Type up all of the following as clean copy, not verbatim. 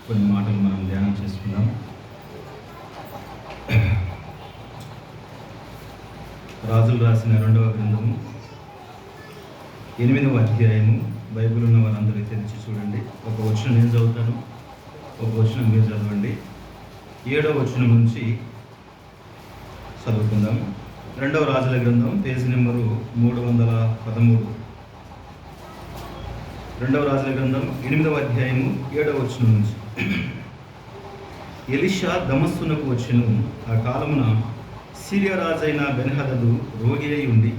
కొన్ని మాటలు మనం ధ్యానం చేసుకుందాం. రాజులు రాసిన 2వ గ్రంథము 8వ అధ్యాయము. బైబిల్ ఉన్న వారందరూ తెరిచి చూడండి. ఒక వచనం నేను చదువుతాను, ఒక వచనం మీరు చదవండి. 7వ వచనం నుంచి చదువుకుందాం. 2వ రాజుల గ్రంథం, పేజీ నెంబరు 313. 2వ రాజుల గ్రంథం 8వ అధ్యాయము 7వ వచనం నుంచి. ఎలీషా దమస్కునకు వచ్చెను. ఆ కాలమున సిరియా రాజైన బెన్హదదు రోగి అయి ఉండి,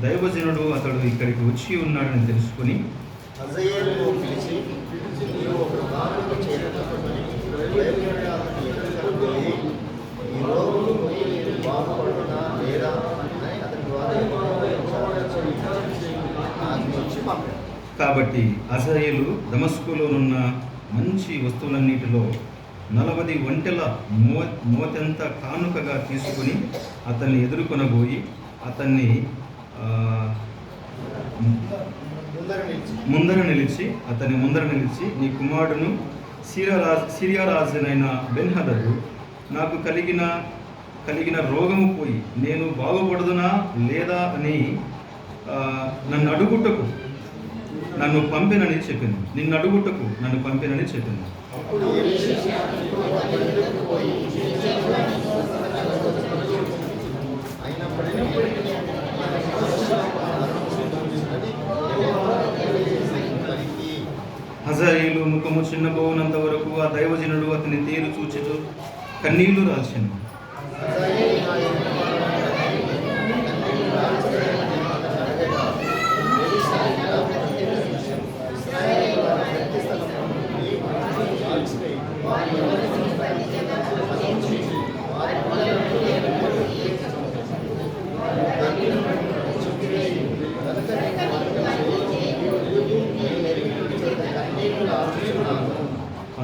దైవజనుడు అతడు ఇక్కడికి వచ్చి ఉన్నాడని తెలుసుకొని కాబట్టి అజయేలు దమస్కులోనున్న మంచి వస్తువులన్నిటిలో 40 ఒంటెల మోతెంత కానుకగా తీసుకుని అతన్ని ఎదుర్కొనబోయి అతన్ని ముందర నిలిచి నీ కుమారుడును సిరియా రాజునైన బెన్హదదు నాకు కలిగిన రోగము పోయి నేను బాగుపడదునా లేదా అని నన్ను పంపినని చెప్పింది. నిన్ను అడుగుటకు నన్ను పంపినని చెప్పింది. హజాయేలు ముఖము చిన్నబోనంత వరకు ఆ దైవజనుడు అతని తేరు చూచుచు కన్నీళ్లు రాల్చెను.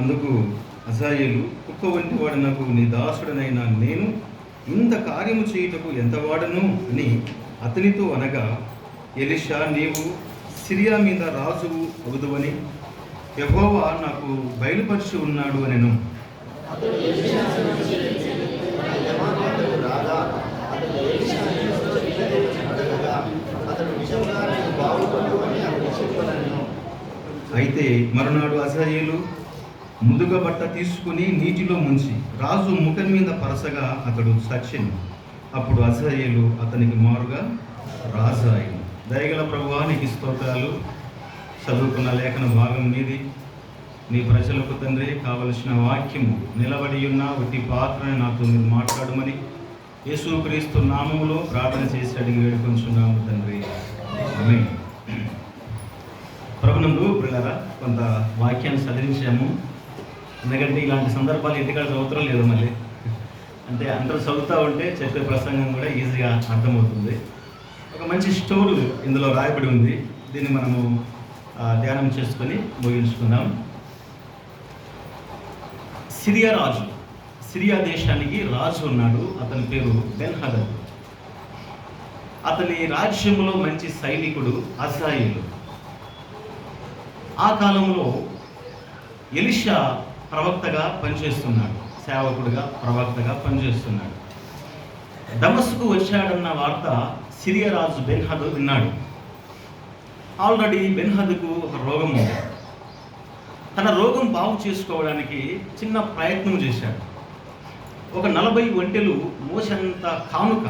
అందుకు హజాయేలు, కుక్క వంటి వాడనకు నీ దాసుడనైన నేను ఇంత కార్యము చేయుటకు ఎంత వాడను అని అతనితో అనగా, ఎలీషా, నీవు సిరియా మీద రాజువు అగుదువని యెహోవా నాకు బయలుపరిచి ఉన్నాడు అనెను. అయితే మరునాడు హజాయేలు ముదుగ బట్ట తీసుకుని నీటిలో ముంచి రాజు ముఖం మీద పరసగా అతడు చచ్చెను. అప్పుడు హజాయేలు అతనికి మారుగా రాజు అయింది. దయగల ప్రభువా, నీకు స్తోత్రాలు. చదువుకున్న లేఖన భాగం నీది. నీ ప్రజలకు తండ్రి కావలసిన వాక్యము నిలబడి ఉన్న ఒట్టి పాత్రని నాతో మీరు మాట్లాడమని యేసుక్రీస్తు నామములో ప్రార్థన చేసి అడిగి వేడుకొంచున్నాము తండ్రి. ఆమేన్. ప్రభునందు పిల్లరా, కొంత వాక్యాన్ని చదివించాము. ఎందుకంటే ఇలాంటి సందర్భాలు ఇంటికాడ చదువుతారో లేదో మళ్ళీ, అంటే అందరూ చదువుతూ ఉంటే చెప్పే ప్రసంగం కూడా ఈజీగా అర్థమవుతుంది. ఒక మంచి స్టోరీ ఇందులో రాయబడి ఉంది. దీన్ని మనము ధ్యానం చేసుకొని ముగించుకుందాం. సిరియా దేశానికి రాజు ఉన్నాడు. అతని పేరు బెన్హదదు. అతని రాజ్యంలో మంచి సైనికుడు హజాయేలు. ఆ కాలంలో ఎలీషా ప్రవక్తగా పనిచేస్తున్నాడు, సేవకుడిగా ప్రవక్తగా పనిచేస్తున్నాడు. దమస్కు వచ్చాడన్న వార్త సిరియా రాజు బెన్హదదు విన్నాడు. ఆల్రెడీ బెన్హదదుకు ఒక రోగం ఉంది. తన రోగం బాగు చేసుకోవడానికి చిన్న ప్రయత్నం చేశాడు. ఒక 40 ఒంటెలు మోసంత కానుక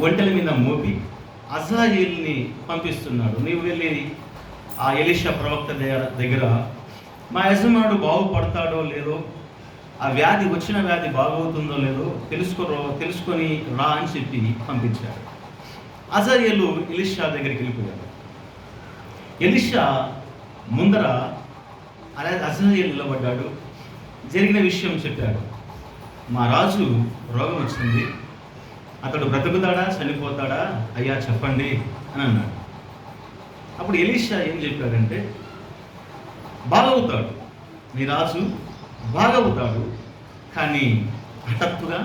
ఒంటెల మీద మోపి హజాయేలుని పంపిస్తున్నాడు. నీవు వెళ్ళి ఆ ఎలీషా ప్రవక్త దగ్గర మా యజమానుడు బాగుపడతాడో లేదో, ఆ వచ్చిన వ్యాధి బాగవుతుందో లేదో తెలుసుకొని రా అని చెప్పి పంపించాడు. హజాయేలు ఎలీషా దగ్గరికి వెళ్ళిపోయాడు. ఎలీషా ముందర హజాయేలు నిలబడ్డాడు. జరిగిన విషయం చెప్పాడు. మా రాజు రోగం వచ్చింది, అతడు బ్రతుకుతాడా చనిపోతాడా అయ్యా చెప్పండి అని అన్నాడు. అప్పుడు ఎలీషా ఏం చెప్పాడంటే, బాగవుతాడు, నీ రాజు బాగవుతాడు, కానీ హఠాత్తుగా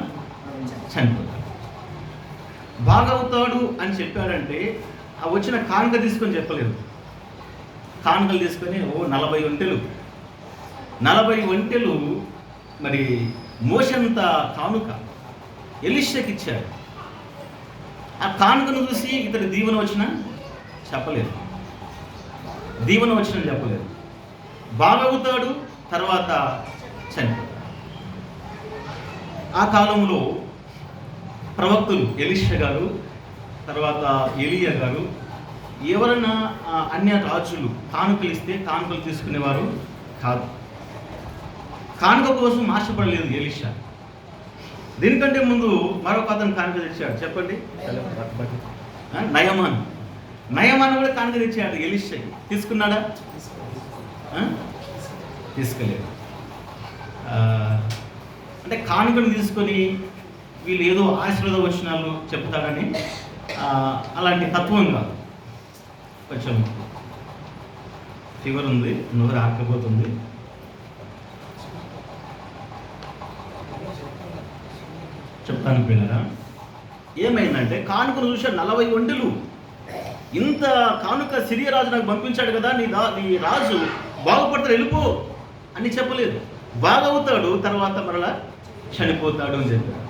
చనిపోతాడు. బాగవుతాడు అని చెప్పాడంటే ఆ వచ్చిన కానుక తీసుకొని చెప్పలేదు. కానుకలు తీసుకొని 40 ఒంటెలు మరి మోషంత కానుక ఎలీషాకి ఇచ్చాడు. ఆ కానుకను చూసి ఇతడు దీవెన వచ్చిన చెప్పలేదు, బాగవుతాడు, తర్వాత చనిపోతాడు. ఆ కాలంలో ప్రవక్తులు ఎలీషా గారు, తర్వాత ఎలియా గారు, ఎవరైనా అన్య రాజులు కానుకలు ఇస్తే కానుకలు తీసుకునేవారు కాదు. కానుక కోసం ఆశపడలేదు ఎలీషా. దీనికంటే ముందు మరొక అతను కానుక తెచ్చాడు, చెప్పండి, నయమాన్ కూడా కానుక తెచ్చాడు ఎలీషాకి. తీసుకున్నాడా? తీసుకోలేదు. అంటే కానుకను తీసుకొని వీళ్ళు ఏదో ఆశీర్వాద వచనాలు చెప్తారని అలాంటి తత్వం కాదు. కొంచెం ఫీవర్ ఉంది, నోరు ఆకపోతుంది. చెప్తాను పిల్లరా, ఏమైందంటే కానుకను చూశాడు 40 ఒంటెలు. ఇంత కానుక సిరియా రాజు నాకు పంపించాడు కదా, నీ రాజు బాగుపడతాడు, వెళ్ళిపో అని చెప్పలేదు. బాగవుతాడు, తర్వాత మరలా చనిపోతాడు అని చెప్పాడు.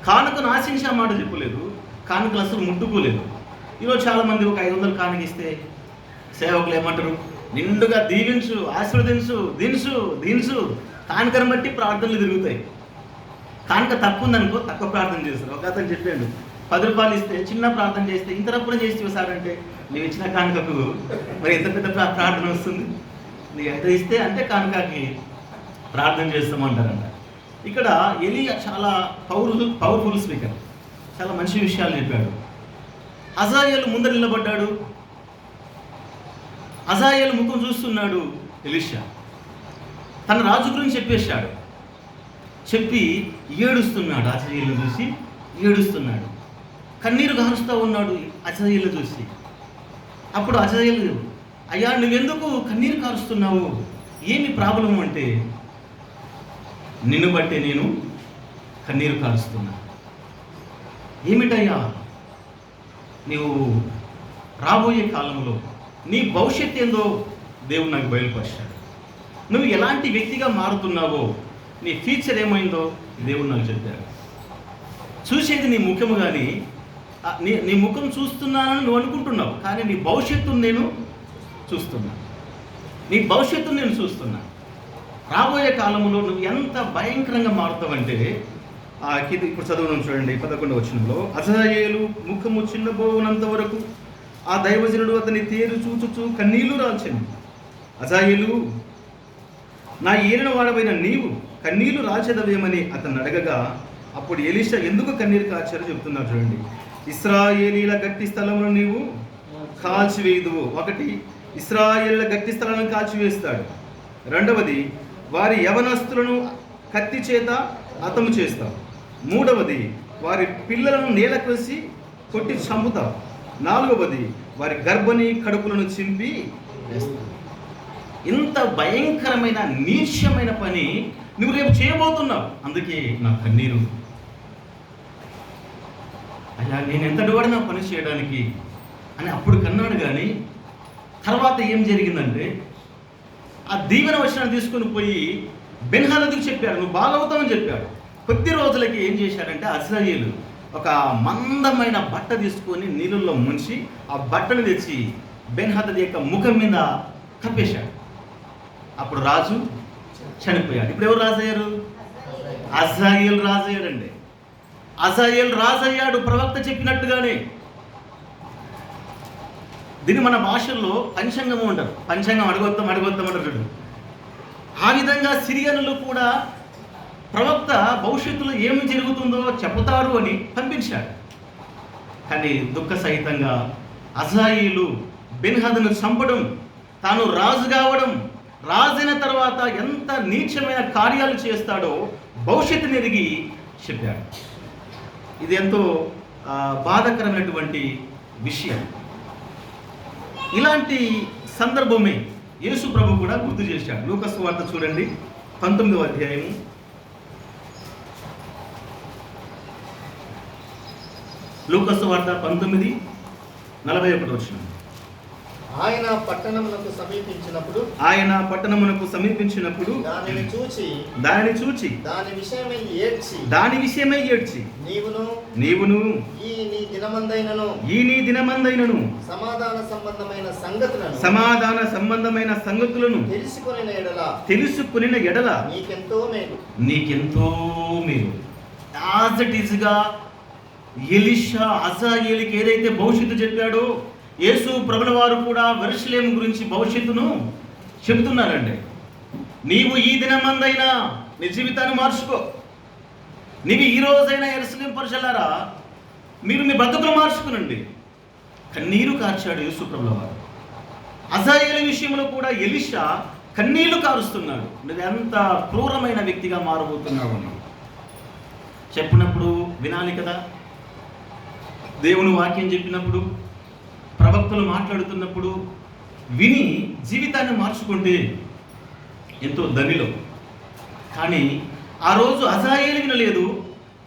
కానుకను ఆశించే మాట చెప్పలేదు, కానుకలు అసలు ముట్టుకోలేదు. ఈరోజు చాలామంది ఒక 500 కానుక ఇస్తే సేవకులు ఏమంటారు, నిండుగా దీవించు, ఆశీర్వదించు, దించు. కానుకను బట్టి ప్రార్థనలు తిరుగుతాయి. కానుక తక్కువ ఉందనుకో తక్కువ ప్రార్థన చేస్తారు. ఒక అతను చెప్పాడు, 10 రూపాయలు ఇస్తే చిన్న ప్రార్థన చేస్తే ఇంత రప్పున చేసి సార్ అంటే, నువ్వు ఇచ్చిన కానుకకు మరి ఎంత పెద్ద ప్రార్థన వస్తుంది, నీకు ఎంత ఇస్తే అంటే కానుకకి ప్రార్థన చేస్తామంటారంట. ఇక్కడ ఎలీయా చాలా పవర్ఫుల్ స్పీకర్, చాలా మంచి విషయాలు చెప్పాడు. హజాయేలు ముందర నిలబడ్డాడు, హజాయేలు ముఖం చూస్తున్నాడు ఎలీషా. తన రాజు గురించి చెప్పేశాడు, చెప్పి ఏడుస్తున్నాడు. హజాయేలు చూసి ఏడుస్తున్నాడు, కన్నీరు గారుస్తూ ఉన్నాడు హజాయేలు చూసి. అప్పుడు హజాయేలు, అయ్యా నువ్వెందుకు కన్నీరు కారుస్తున్నావు, ఏమి ప్రాబ్లం అంటే, నిన్ను బట్టే నేను కన్నీరు కారుస్తున్నా. ఏమిటయ్యా, నీవు రాబోయే కాలంలో నీ భవిష్యత్తు ఏందో దేవుడు నాకు బయలుపరిచాడు. నువ్వు ఎలాంటి వ్యక్తిగా మారుతున్నావో, నీ ఫ్యూచర్ ఏమైందో దేవుడు నాకు చెప్పాడు. చూసేది నీ ముఖము, కానీ నీ ముఖం చూస్తున్నానని నువ్వు అనుకుంటున్నావు, కానీ నీ భవిష్యత్తును నేను చూస్తున్నా. రాబోయే కాలంలో నువ్వు ఎంత భయంకరంగా మారుతావంటే, ఇప్పుడు చదువును చూడండి, 11వ వచనంలో, హజాయేలు ముఖము చిన్నబోవునంత వరకు ఆ దైవజనుడు అతని తేరు చూచుచూ కన్నీళ్లు రాల్చెను. హజాయేలు, నా ఏలిన వాడవైన నీవు కన్నీళ్లు రాల్చెదవేమని అతను అడగగా, అప్పుడు ఎలీషా ఎందుకు కన్నీరు కార్చారో చెప్తున్నారు చూడండి. ఇశ్రాయేలీల గట్టి స్థలంలో నీవు కాల్చివేయుదువు. ఒకటి, ఇశ్రాయేలీల గట్టి స్థలాలను కాల్చివేస్తాడు. రెండవది, వారి యవనస్తులను కత్తి చేత హతము చేస్తావు. మూడవది, వారి పిల్లలను నేలకు వేసి కొట్టి చంపుతావు. నాలుగవది, వారి గర్భిణీ కడుపులను చింపి వేస్తావు. ఇంత భయంకరమైన నీచమైన పని నువ్వు రేపు చేయబోతున్నావు, అందుకే నా కన్నీరు. అయ్యా నేను ఎంతటి వాడు నా పని చేయడానికి అని అప్పుడు కన్నాడు. కానీ తర్వాత ఏం జరిగిందంటే, ఆ దీవెన వచనాన్ని తీసుకొని పోయి బెన్హదదుకు చెప్పాడు, నువ్వు బాగవుతావని చెప్పాడు. కొద్ది రోజులకి ఏం చేశాడంటే, ఇశ్రాయేలు ఒక మందమైన బట్ట తీసుకొని నీళ్ళల్లో ముంచి ఆ బట్టను తెచ్చి బెన్హదదు యొక్క ముఖం మీద కప్పేశాడు. అప్పుడు రాజు చనిపోయాడు. ఇప్పుడు ఎవరు రాజయ్యారు? హజాయేలు రాజయ్యాడండి. హజాయేలు రాజయ్యాడు ప్రవక్త చెప్పినట్టుగానే. దీన్ని మన భాషల్లో పంచాంగము అంటారు. పంచాంగం అడగొత్తాం అంటారు. ఆ విధంగా సిరియనులు కూడా ప్రవక్త భవిష్యత్తులో ఏమి జరుగుతుందో చెబుతారు అని పంపించాడు. కానీ దుఃఖ సహితంగా హజాయేలు బెన్హదదును చంపడం, తాను రాజు కావడం, రాజైన తర్వాత ఎంత నీచమైన కార్యాలు చేస్తాడో భవిష్యత్తుని ఎరిగి చెప్పాడు. ఇది ఎంతో బాధాకరమైనటువంటి విషయం. ఇలాంటి సందర్భమే యేసు ప్రభు కూడా గుర్తు చేశాడు. లూకా సువార్త చూడండి, 19వ అధ్యాయము. లూకా సువార్త 19:41. ఆయన పట్టణమునకు సమీపించినప్పుడు దానిని చూచి దాని విషయమై ఏడ్చి నీవును ఈ నీ దినమందైనను సమాధాన సంబంధమైన సంగతులను తెలుసుకొనిన ఎడల నీకెంతో మేలు. యాజ్ ఇట్ ఈజ్ గా ఎలీషా హజాయేలుకి ఏదైతే భవిష్యత్తు చెప్పాడో, యేసు ప్రభుల వారు కూడా యెరూషలేము గురించి భవిష్యత్తును చెబుతున్నారండి. నీవు ఈ దినమందైనా నీ జీవితాన్ని మార్చుకో. నీవు ఈ రోజైనా యెరూషలేము ప్రజలారా మీరు మీ బతుకులు మార్చుకునండి. కన్నీరు కార్చాడు యేసు ప్రభుల వారు. హజాయేలు విషయంలో కూడా ఎలీషా కన్నీళ్లు కారుస్తున్నాడు. నువ్వు ఎంత క్రూరమైన వ్యక్తిగా మారబోతున్నావు అని చెప్పినప్పుడు వినాలి కదా. దేవుని వాక్యం చెప్పినప్పుడు, ప్రవక్తలు మాట్లాడుతున్నప్పుడు విని జీవితాన్ని మార్చుకుంటే ఎంతో ధనిలో. కానీ ఆ రోజు హజాయేలు వినలేదు.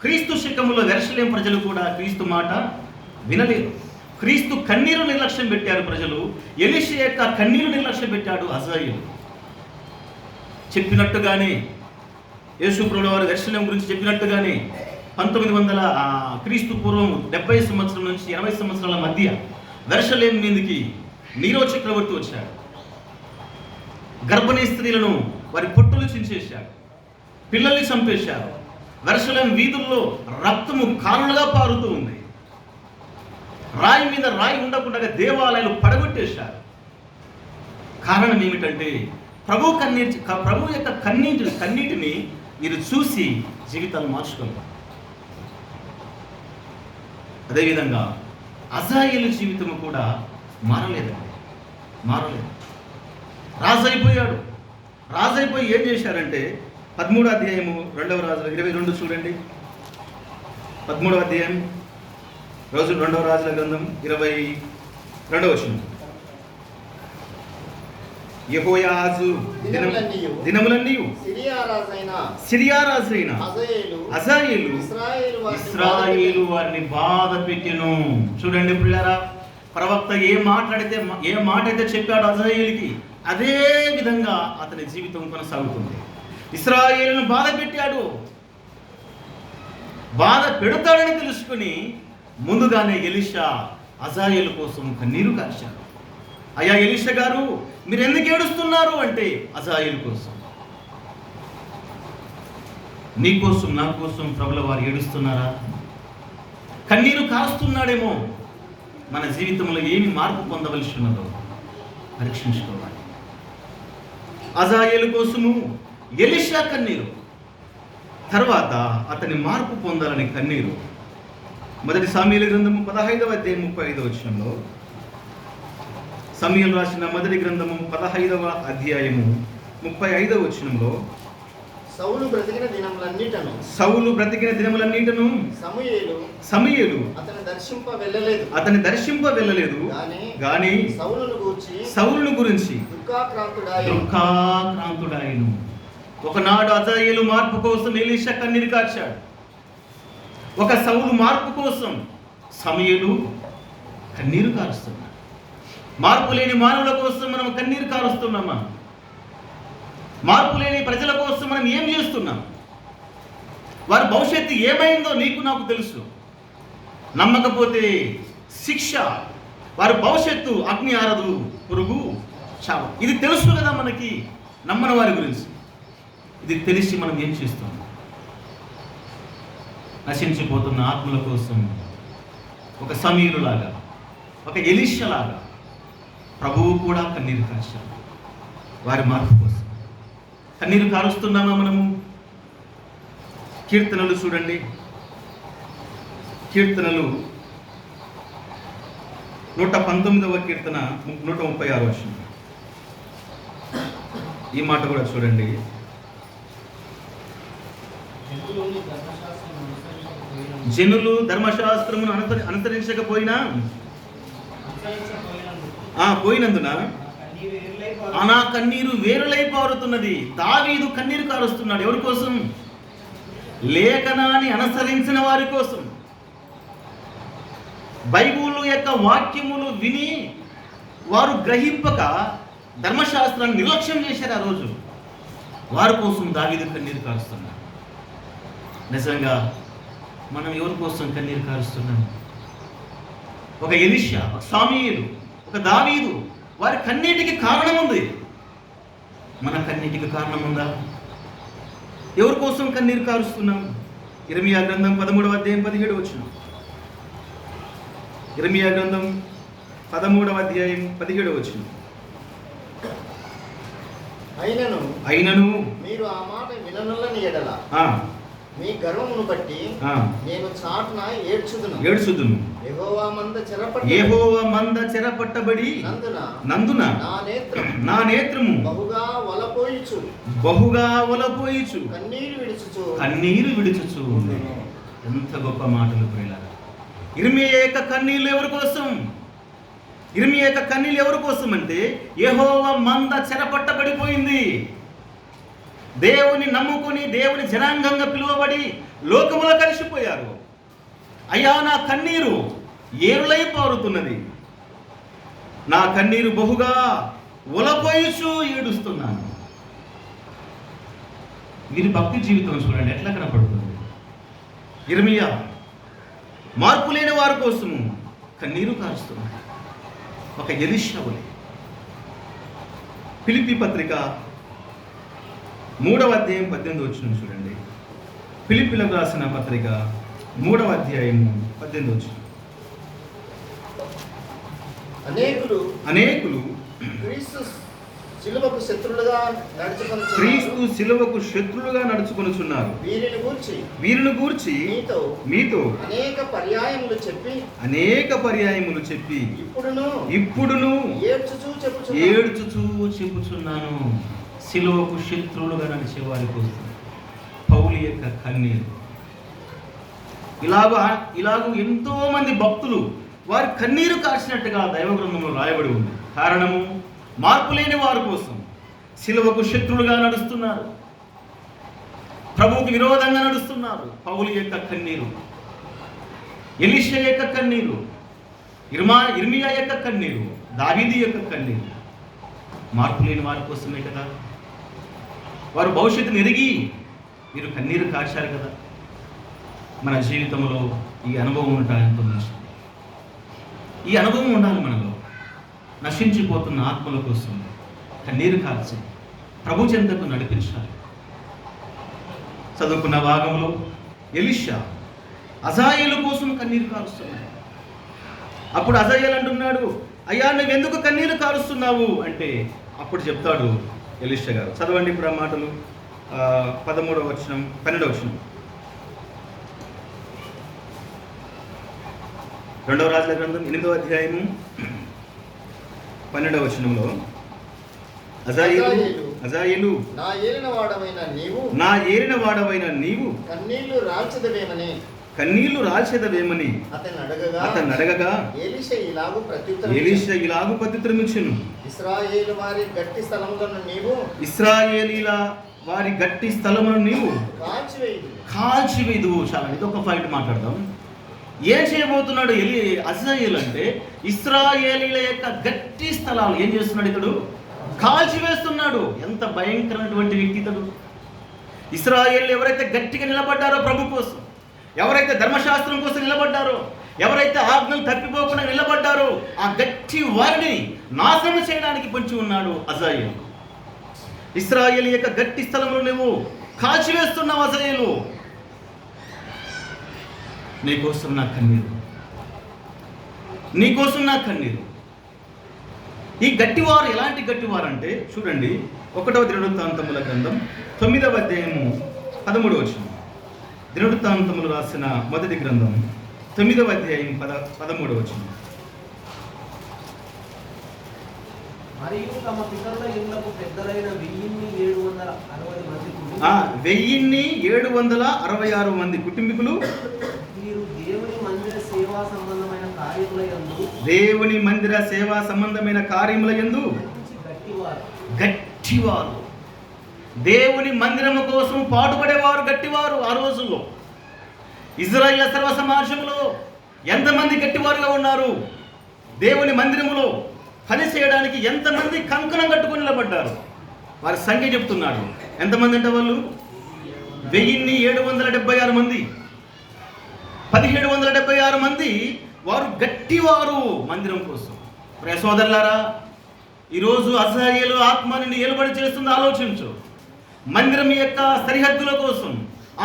క్రీస్తు శకములో యెరూషలేము ప్రజలు కూడా క్రీస్తు మాట వినలేదు. క్రీస్తు కన్నీరు నిర్లక్ష్యం పెట్టారు ప్రజలు. ఎలీషా యొక్క కన్నీరు నిర్లక్ష్యం పెట్టాడు హజాయేలు. చెప్పినట్టుగానే యేసు ప్రభుల వారు యెరూషలేము గురించి చెప్పినట్టుగానే 1900 క్రీస్తు పూర్వం 70 సంవత్సరం నుంచి 80 సంవత్సరాల మధ్య యెరూషలేము మీదకి నీరో చక్రవర్తి వచ్చాడు. గర్భిణీ స్త్రీలను వారి పొట్టులు చించేశాడు, పిల్లల్ని చంపేశారు. యెరూషలేము వీధుల్లో రక్తము కారులుగా పారుతూ ఉంది. రాయి మీద రాయి ఉండకుండా దేవాలయాలు పడగొట్టేశారు. కారణం ఏమిటంటే ప్రభు యొక్క కన్నీటిని మీరు చూసి జీవితాలు మార్చుకోవాలి. అదేవిధంగా హజాయేలు జీవితం కూడా మారలేదు. రాజైపోయాడు. రాజైపోయి ఏం చేశారంటే 13వ అధ్యాయము 2వ రాజుల 22 చూడండి. 13వ అధ్యాయం 2వ రాజుల గ్రంథం 22వ వచనం. యెహోయాజు దినములన్నీయు సిరియా రాజైన హజాయేలు ఇశ్రాయేలు వారిని బాధ పెట్టెను. చూడండి పిల్లరా, ప్రవక్త ఏ మాట అయితే చెప్పాడు హజాయేలుకి, అదే విధంగా అతని జీవితం కొనసాగుతుంది. ఇశ్రాయేలును బాధ పెట్టాడు. బాధ పెడతాడని తెలుసుకుని ముందుగానే ఎలీషా హజాయేలు కోసం కన్నీరు కార్చాడు. అయ్యా ఎలీషా గారు, మీరు ఎందుకు ఏడుస్తున్నారు అంటే హజాయేలు కోసం. నీ కోసం నా కోసం ప్రభుల వారు ఏడుస్తున్నారా? కన్నీరు కాస్తున్నాడేమో. మన జీవితంలో ఏమి మార్పు పొందవలసి ఉన్నదో పరీక్షించుకోవాలి. హజాయేలు కోసము ఎలీషా కన్నీరు, తర్వాత అతని మార్పు పొందాలని కన్నీరు. మొదటి సమూయేలు గ్రంథము 15వ అధ్యాయం 35వ వచనంలో, సమూయేలు రాసిన మొదటి గ్రంథము 15వ అధ్యాయము 35వ వచనంలో, సౌలు బ్రతికిన దినములన్నిటను సమూయేలు అతని దర్శింప వెళ్ళలేదు గాని సౌలును గురించి దుఃఖాక్రాంతుడాయను. ఒకనాడు హజాయేలు మార్పు కోసం ఎలీషా కన్నీరు కార్చాడు. ఒక సౌలు మార్పు కోసం సమూయేలు కన్నీరు కారుస్తున్నాడు. మార్పు లేని మానవుల కోసం మనం కన్నీరు కారుస్తున్నామా? మార్పు లేని ప్రజల కోసం మనం ఏం చేస్తున్నాం? వారి భవిష్యత్తు ఏమైందో నీకు నాకు తెలుసు. నమ్మకపోతే శిక్ష, వారి భవిష్యత్తు అగ్ని ఆరదు, పురుగు చావు. ఇది తెలుసు కదా మనకి, నమ్మని వారి గురించి. ఇది తెలిసి మనం ఏం చేస్తాం? నశించిపోతున్న ఆత్మల కోసం ఒక సమీరులాగా, ఒక ఎలీషాలాగా ప్రభువు కూడా కన్నీరు కార్చాడు. వారి మార్పు కోసం కన్నీరు కారుస్తున్నామా మనము? కీర్తనలు చూడండి. కీర్తనలు 119వ కీర్తన 136వ వచనం. ఈ మాట కూడా చూడండి. జనులు ధర్మశాస్త్రమును అనుసరించకపోయినా పోయినందున నా కన్నీరు వేరులై పారుతున్నది. దావీదు కన్నీరు కారుస్తున్నాడు. ఎవరి కోసం? లేఖనాన్ని అనుసరించిన వారి కోసం. బైబిల్ యొక్క వాక్యములు విని వారు గ్రహింపక ధర్మశాస్త్రాన్ని నిర్లక్ష్యం చేశారు. ఆ రోజు వారి కోసం దావీదు కన్నీరు కారుస్తున్నారు. నిజంగా మనం ఎవరి కోసం కన్నీరు కారుస్తున్నాం? ఒక ఎలీషా, ఒక సమూయేలు, ఒక దావీదు, వారి కన్నీటికి కారణం ఉంది. మన కన్నీటికి కారణం ఉందా? ఎవరి కోసం కన్నీరు కారుస్తున్నాం? ఇర్మీయా గ్రంథం 13వ అధ్యాయం 17వ వచనం. ఇర్మీయా గ్రంథం 13వ అధ్యాయం 17వ వచనం. అయినను మీరు ఆ మాట విననులని ఎడల మీ గర్వమును బట్టి నేను చాటున ఏడ్చుదును. యెహోవా మంద చెరపట్టబడి నందున నా నేత్రము బహుగా వలపోయిచు కన్నీరు విడుచుచు. ఎంత గొప్ప మాటలు ప్రియులారా! ఇర్మీయా యొక్క కన్నీళ్లు ఎవరి కోసం? ఇర్మీయా యొక్క కన్నీళ్లు ఎవరి కోసం అంటే, యెహోవా మంద చెరపట్టబడిపోయింది. దేవుని నమ్ముకొని దేవుని జనాంగంగా పిలువబడి లోకములో కలిసిపోయారు. అయ్యా, నా కన్నీరు ఏరులై పారుతున్నది, నా కన్నీరు బహుగా ఒలపోయిచు ఏడుస్తున్నాను. వీరి భక్తి జీవితం చూడండి ఎట్లా కనపడుతుంది. ఇర్మీయా మార్పు లేని వారి కోసము కన్నీరు కారుస్తున్నాడు. ఒక ఎలీషా వలె. ఫిలిప్పీ పత్రిక 3వ అధ్యాయం 18వ వచనం చూడండి. ఫిలిప్పీలకు రాసిన పత్రిక 3వ అధ్యాయం 18వ వచనం. అనేకులు క్రీస్తు శిలువకు శత్రులుగా నడుచుకొనుచున్నారు. వీరిని గూర్చి మీతో అనేక పర్యాయములు చెప్పి ఇప్పుడును ఏడ్చుచూ చెప్పుచున్నాను. శిలువకు శత్రువులుగా నడిచే వారి కోసం పౌలు యొక్క కన్నీరు. ఇలాగూ ఎంతో మంది భక్తులు వారి కన్నీరు కార్చినట్టుగా దైవ గ్రంథంలో రాయబడి ఉంది. కారణము, మార్పు లేని వారి కోసం శిలువకు శత్రువులుగా నడుస్తున్నారు, ప్రభువుకి విరోధంగా నడుస్తున్నారు. పౌలు యొక్క కన్నీరు, ఎలీషా యొక్క కన్నీరు, ఇర్మీయా యొక్క కన్నీరు, దావీదు యొక్క కన్నీరు మార్పు లేని వారి కోసమే కదా. వారు భవిష్యత్తును ఎరిగి మీరు కన్నీరు కార్చారు కదా. మన జీవితంలో ఈ అనుభవం ఉండటం ఎంతో మంచిది. ఈ అనుభవం ఉండాలి మనలో. నశించిపోతున్న ఆత్మల కోసం కన్నీరు కార్చి ప్రభు చెంతకు నడిపించాలి. చదువుకున్న భాగంలో ఎలీషా అజాయేలు కోసం కన్నీరు కారుస్తున్నాడు. అప్పుడు అజాయేలు అంటున్నాడు, అయ్యా నువ్వెందుకు కన్నీరు కారుస్తున్నావు అంటే, అప్పుడు చెప్తాడు ఎలీషా గారు. చదవండి ఇప్పుడు ఆ మాటలు. 13వ వచనం 12వ వచనం. 2వ రాజుల గ్రంథం 8వ అధ్యాయము 12వ వచనంలో అజాయేలు నా ఏలిన వాడవైన నీవు కన్నీళ్లు రాల్చెదవేమని అతను అడగగా ఎలీషా ఇలాగు ప్రత్యుత్తరం ఇచ్చెను, ఇశ్రాయేలీల వారి గట్టి స్థలములను నీవు కాల్చివేదు. చాలా ఇదొక ఫైట్ మాట్లాడదాం. ఏం చేయబోతున్నాడు అజాయేలు అంటే, ఇశ్రాయేలీల యొక్క గట్టి స్థలాలు ఏం చేస్తున్నాడు ఇతడు? కాల్చివేస్తున్నాడు. ఎంత భయంకరమైనటువంటి వ్యక్తి ఇతడు. ఇశ్రాయేలు ఎవరైతే గట్టిగా నిలబడ్డారో ప్రభు కోసం, ఎవరైతే ధర్మశాస్త్రం కోసం నిలబడ్డారో, ఎవరైతే ఆజ్ఞలు తప్పిపోకుండా నిలబడ్డారో, ఆ గట్టి వారిని నాశనం చేయడానికి పొంచి ఉన్నాడు అజాయేలు. ఇశ్రాయేలు యొక్క గట్టి స్థలంలో నువ్వు కాల్చివేస్తున్నావు అజాయేలు. నీకోసం నా కన్నీరు, నీకోసం నా కన్నీరు. ఈ గట్టివారు ఎలాంటి గట్టివారు అంటే చూడండి, 1వ దినవృత్తాంతముల గ్రంథం 9వ అధ్యాయము 13వ వచనం. దినవృత్తాంతములు రాసిన మొదటి గ్రంథం 9వ అధ్యాయం 13వ వచనం. మరియు తమ పితరుల ఇళ్లకు పెద్దలైన 1766 మంది కుటుంబీకులు దేవుని మందిర సేవా సంబంధమైన కార్యముల యందు గట్టివారు. దేవుని మందిరము కోసం పాటుపడేవారు గట్టివారు. ఆ రోజుల్లో ఇజ్రాయేల్ సర్వ సమాజంలో ఎంతమంది గట్టివారుగా ఉన్నారు? దేవుని మందిరములో పని చేయడానికి ఎంతమంది కంకణం కట్టుకొని నిలబడ్డారు? వారి సంఖ్య చెప్తున్నాడు. ఎంతమంది అంటే వాళ్ళు 1776 మంది. 1776 మంది వారు గట్టివారు మందిరం కోసం. ప్రియ సోదరులారా, ఈరోజు అజాయేలు ఆత్మ నిన్ను ఏలుబడి చేస్తుంది. ఆలోచించు. మందిరం యొక్క సరిహద్దుల కోసం,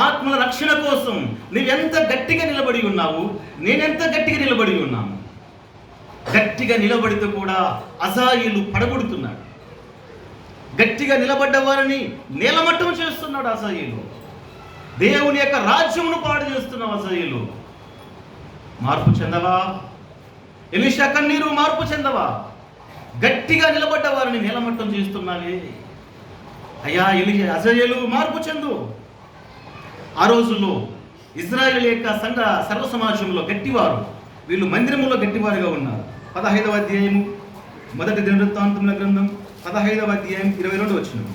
ఆత్మల రక్షణ కోసం నువ్వెంత గట్టిగా నిలబడి ఉన్నావు, నేనెంత గట్టిగా నిలబడి ఉన్నాము. గట్టిగా నిలబడితే కూడా అజాయేలు పడగొడుతున్నాడు. గట్టిగా నిలబడ్డ వారిని నేలమట్టం చేస్తున్నాడు అజాయేలు. దేవుని యొక్క రాజ్యమును పాడు చేస్తున్నావు అజాయేలు. మార్పు చెందవా? ఎలీషా కన్నీరు మార్పు చెందవా? గట్టిగా నిలబడ్డ వారిని నేలమట్టం చేస్తున్నావే. అయ్యా అజాయేలు మార్పు చెందు. ఆ రోజుల్లో ఇజ్రాయేల్ యొక్క సంఘ సర్వ సమాజంలో గట్టివారు, వీళ్ళు మందిరములో గట్టివారుగా ఉన్నారు. 15వ అధ్యాయము మొదటి దినవృత్తాంతముల గ్రంథం 15వ అధ్యాయం 22వ వచనం.